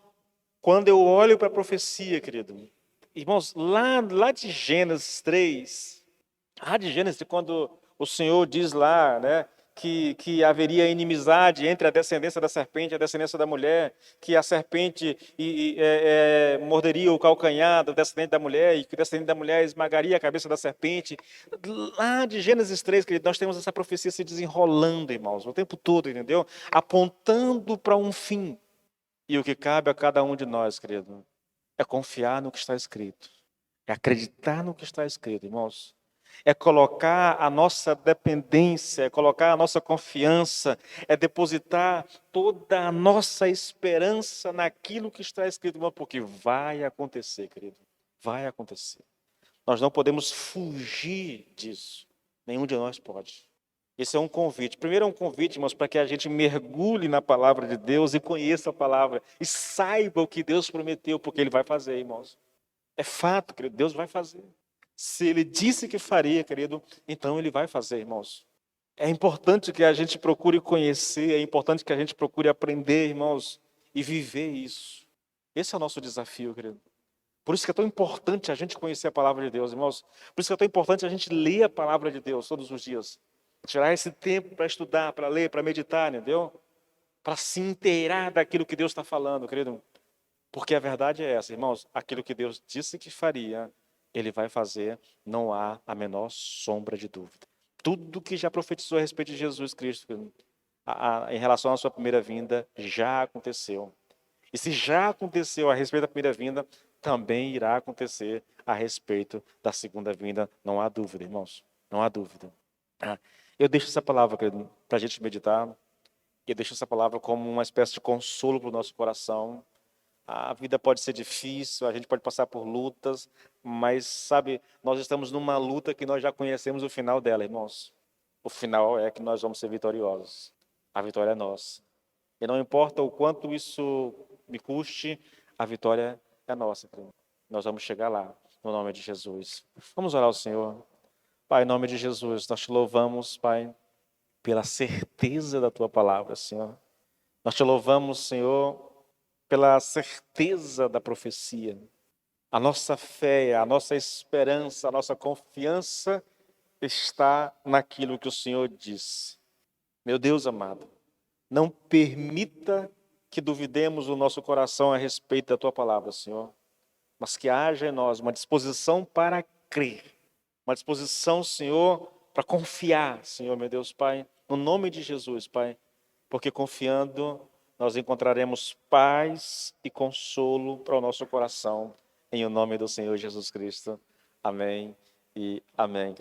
quando eu olho para a profecia, querido, irmãos, lá de Gênesis 3, de Gênesis, quando o Senhor diz lá, né, que haveria inimizade entre a descendência da serpente e a descendência da mulher, que a serpente morderia o calcanhar do descendente da mulher e que o descendente da mulher esmagaria a cabeça da serpente. Lá de Gênesis 3, querido, nós temos essa profecia se desenrolando, irmãos, o tempo todo, entendeu? Apontando para um fim. E o que cabe a cada um de nós, querido, é confiar no que está escrito, é acreditar no que está escrito, irmãos. É colocar a nossa dependência, é colocar a nossa confiança, é depositar toda a nossa esperança naquilo que está escrito, irmão, porque vai acontecer, querido, vai acontecer. Nós não podemos fugir disso, nenhum de nós pode. Esse é um convite. Primeiro é um convite, irmãos, para que a gente mergulhe na palavra de Deus e conheça a palavra e saiba o que Deus prometeu, porque Ele vai fazer, irmãos. É fato, querido, Deus vai fazer. Se Ele disse que faria, querido, então Ele vai fazer, irmãos. É importante que a gente procure conhecer, é importante que a gente procure aprender, irmãos, e viver isso. Esse é o nosso desafio, querido. Por isso que é tão importante a gente conhecer a palavra de Deus, irmãos. Por isso que é tão importante a gente ler a palavra de Deus todos os dias. Tirar esse tempo para estudar, para ler, para meditar, entendeu? Para se inteirar daquilo que Deus está falando, querido. Porque a verdade é essa, irmãos. Aquilo que Deus disse que faria, Ele vai fazer, não há a menor sombra de dúvida. Tudo que já profetizou a respeito de Jesus Cristo, em relação à sua primeira vinda, já aconteceu. E se já aconteceu a respeito da primeira vinda, também irá acontecer a respeito da segunda vinda. Não há dúvida, irmãos. Não há dúvida. Eu deixo essa palavra para a gente meditar. Eu deixo essa palavra como uma espécie de consolo para o nosso coração. A vida pode ser difícil, a gente pode passar por lutas, mas, sabe, nós estamos numa luta que nós já conhecemos o final dela, irmãos. O final é que nós vamos ser vitoriosos. A vitória é nossa. E não importa o quanto isso me custe, a vitória é nossa. Nós vamos chegar lá, no nome de Jesus. Vamos orar ao Senhor. Pai, em nome de Jesus, nós te louvamos, Pai, pela certeza da tua palavra, Senhor. Nós te louvamos, Senhor, pela certeza da profecia. A nossa fé, a nossa esperança, a nossa confiança está naquilo que o Senhor disse. Meu Deus amado, não permita que duvidemos o nosso coração a respeito da Tua palavra, Senhor, mas que haja em nós uma disposição para crer, uma disposição, Senhor, para confiar, Senhor, meu Deus, Pai, no nome de Jesus, Pai, porque confiando nós encontraremos paz e consolo para o nosso coração, em o nome do Senhor Jesus Cristo. Amém e amém.